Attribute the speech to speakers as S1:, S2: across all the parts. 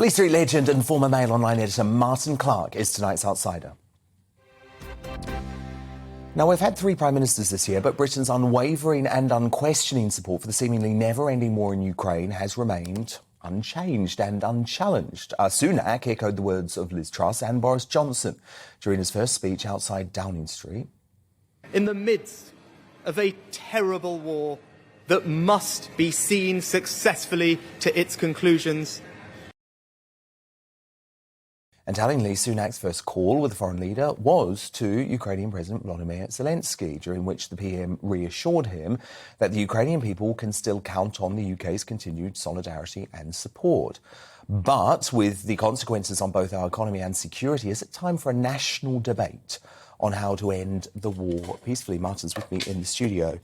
S1: Fleet Street legend and former MailOnline editor Martin Clarke is tonight's outsider. Now, we've had 3 prime ministers this year, but Britain's unwavering and unquestioning support for the seemingly never-ending war in Ukraine has remained unchanged and unchallenged. Sunak echoed the words of Liz Truss and Boris Johnson during his first speech outside Downing Street.
S2: In the midst of a terrible war that must be seen successfully to its conclusions.
S1: And tellingly, Sunak's first call with a foreign leader was to Ukrainian President Volodymyr Zelensky, during which the PM reassured him that the Ukrainian people can still count on the UK's continued solidarity and support. But with the consequences on both our economy and security, is it time for a national debate on how to end the war peacefully? Martin's with me in the studio.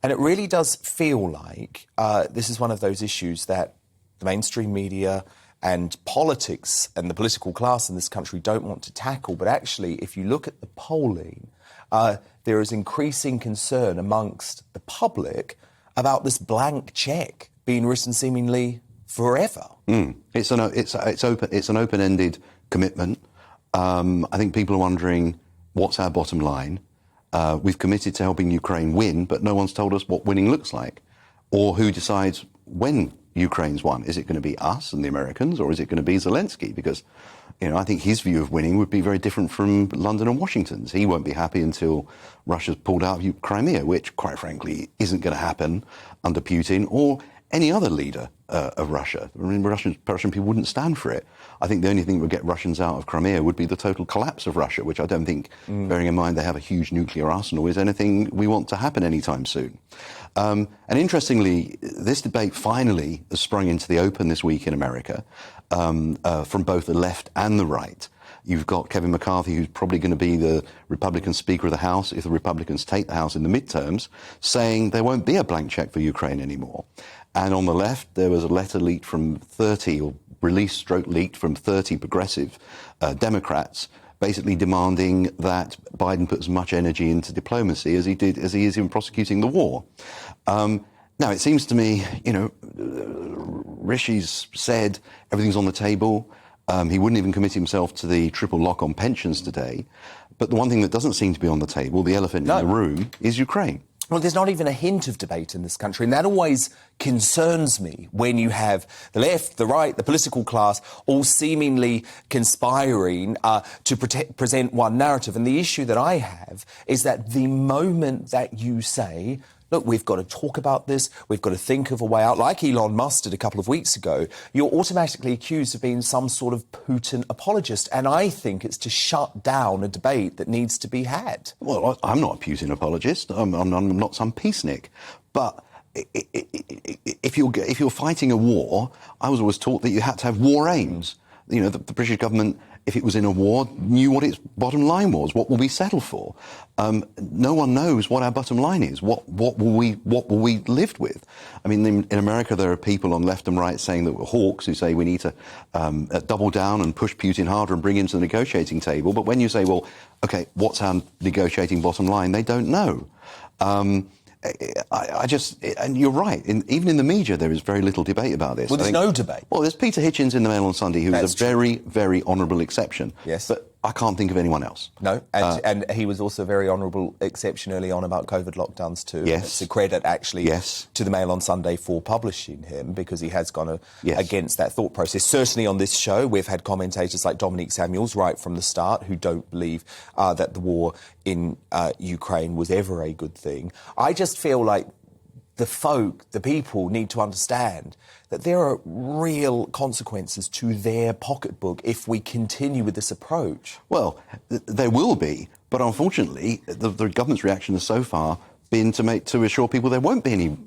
S1: And it really does feel like this is one of those issues that the mainstream media and politics and the political class in this country don't want to tackle. But actually, if you look at the polling, there is increasing concern amongst the public about this blank cheque being written seemingly forever.
S3: It's an open-ended commitment. I think people are wondering, what's our bottom line? We've committed to helping Ukraine win, but no one's told us what winning looks like, or who decides when Ukraine's won. Is it going to be us and the Americans, or is it going to be Zelensky? Because, you know, I think his view of winning would be very different from London and Washington's. He won't be happy until Russia's pulled out of Crimea, which, quite frankly, isn't going to happen under Putin or any other leader of Russia. I mean, Russian people wouldn't stand for it. I think the only thing that would get Russians out of Crimea would be the total collapse of Russia, which I don't think, bearing in mind they have a huge nuclear arsenal, is anything we want to happen anytime soon. And interestingly, this debate finally has sprung into the open this week in America, from both the left and the right. You've got Kevin McCarthy, who's probably going to be the Republican Speaker of the House if the Republicans take the House in the midterms, saying there won't be a blank cheque for Ukraine anymore. And on the left, there was a letter leaked from 30, or leaked from 30 progressive Democrats, basically demanding that Biden put as much energy into diplomacy as he is in prosecuting the war. Now, it seems to me, you know, Rishi's said everything's on the table. He wouldn't even commit himself to the triple lock on pensions today. But the one thing that doesn't seem to be on the table, the elephant in the room, is Ukraine.
S1: Well, there's not even a hint of debate in this country, and that always concerns me when you have the left, the right, the political class all seemingly conspiring to present one narrative. And the issue that I have is that the moment that you say, look, we've got to talk about this, we've got to think of a way out, like Elon Musk did a couple of weeks ago, you're automatically accused of being some sort of Putin apologist. And I think it's to shut down a debate that needs to be had.
S3: Well, I'm not a Putin apologist. I'm not some peacenik. But if you're fighting a war, I was always taught that you had to have war aims. You know, the British government, if it was in a war, knew what its bottom line was. What will we settle for? No one knows what our bottom line is. What will we live with? I mean, in America, there are people on left and right saying that we're hawks, who say we need to double down and push Putin harder and bring him to the negotiating table. But when you say, well, OK, what's our negotiating bottom line? They don't know. And you're right, even in the media there is very little debate about this.
S1: Well, there's no debate.
S3: Well, there's Peter Hitchens in the Mail on Sunday, who is a very, very honourable exception.
S1: Yes.
S3: But I can't think of anyone else.
S1: No, and he was also a very honourable exception early on about COVID lockdowns too.
S3: Yes.
S1: It's a credit, actually, to the Mail on Sunday for publishing him, because he has gone against that thought process. Certainly on this show, we've had commentators like Dominique Samuels right from the start who don't believe that the war in Ukraine was ever a good thing. I just feel like the people need to understand that there are real consequences to their pocketbook if we continue with this approach.
S3: Well, there will be, but unfortunately, the government's reaction has so far been to assure people there won't be any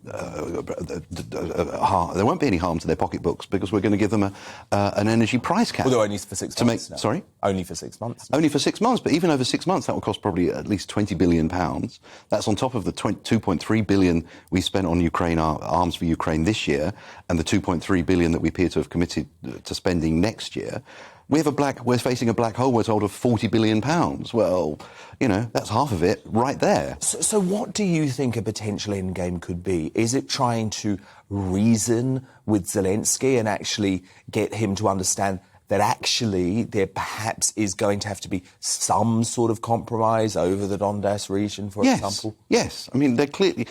S3: harm to their pocketbooks, because we're going to give them an energy price cap.
S1: Although only for 6 months.
S3: Sorry?
S1: Only for 6 months.
S3: Only for 6 months, but even over 6 months, that will cost probably at least £20 billion. That's on top of the £2.3 billion we spent on Ukraine, arms for Ukraine this year, and the £2.3 billion that we appear to have committed to spending next year. we're facing a black hole, we're told, of £40 billion. Well, that's half of it right there.
S1: So what do you think a potential endgame could be? Is it trying to reason with Zelensky and actually get him to understand that actually there perhaps is going to have to be some sort of compromise over the Donbass region, for example?
S3: Yes. I mean, they're clearly...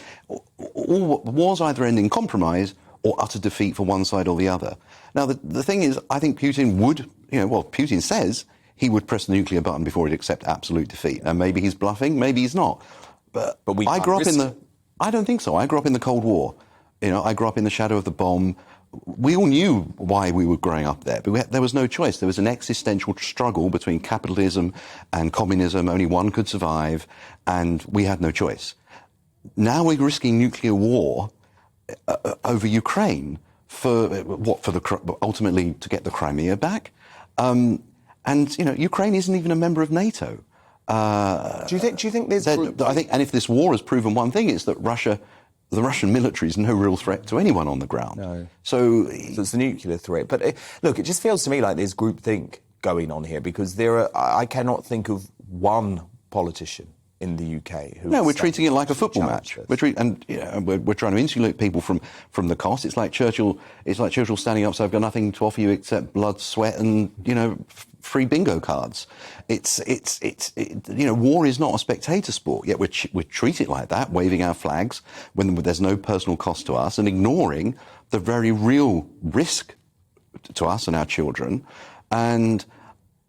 S3: all wars either end in compromise or utter defeat for one side or the other. Now, the thing is, I think Putin would... Putin says he would press the nuclear button before he'd accept absolute defeat. And maybe he's bluffing, maybe he's not. But I grew up in the... I don't think so. I grew up in the Cold War. I grew up in the shadow of the bomb. We all knew why we were growing up there, but there was no choice. There was an existential struggle between capitalism and communism. Only one could survive, and we had no choice. Now we're risking nuclear war over Ukraine ultimately to get the Crimea back. Ukraine isn't even a member of NATO.
S1: Do you think there's...
S3: and if this war has proven one thing, it's that the Russian military is no real threat to anyone on the ground.
S1: No.
S3: So
S1: it's the nuclear threat. But look, it just feels to me like there's groupthink going on here, because I cannot think of one politician in the UK who...
S3: No, we're treating it like a football match. We're trying to insulate people from the cost. It's like Churchill standing up, so I've got nothing to offer you except blood, sweat, and free bingo cards. War is not a spectator sport, yet we treat it like that, waving our flags when there's no personal cost to us and ignoring the very real risk to us and our children. And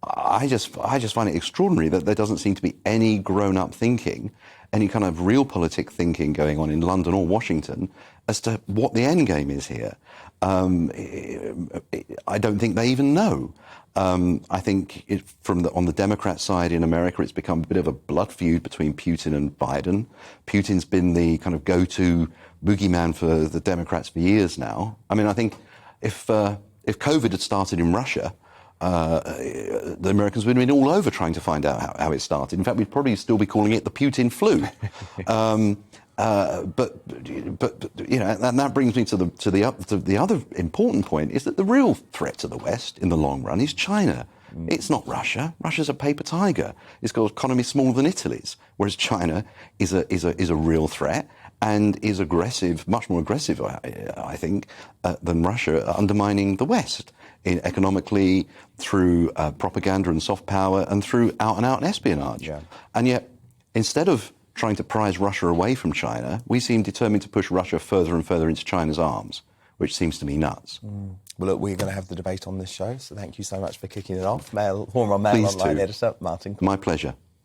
S3: I just find it extraordinary that there doesn't seem to be any grown-up thinking, any kind of realpolitik thinking going on in London or Washington as to what the end game is here. I don't think they even know. I think on the Democrat side in America, it's become a bit of a blood feud between Putin and Biden. Putin's been the kind of go-to boogeyman for the Democrats for years now. I mean, I think if COVID had started in Russia, the Americans would have been all over trying to find out how it started. In fact, we'd probably still be calling it the Putin flu. But and that brings me to the other important point, is that the real threat to the West in the long run is China. It's not Russia. Russia's a paper tiger. It's got an economy smaller than Italy's, whereas China is a real threat and is aggressive, much more aggressive, I think, than Russia, undermining the West economically, through propaganda and soft power, and through out-and-out espionage.
S1: Yeah.
S3: And yet, instead of trying to prise Russia away from China, we seem determined to push Russia further and further into China's arms, which seems to me nuts.
S1: Well, look, we're going to have the debate on this show, so thank you so much for kicking it off. Former MailOnline editor, Martin.
S3: My pleasure.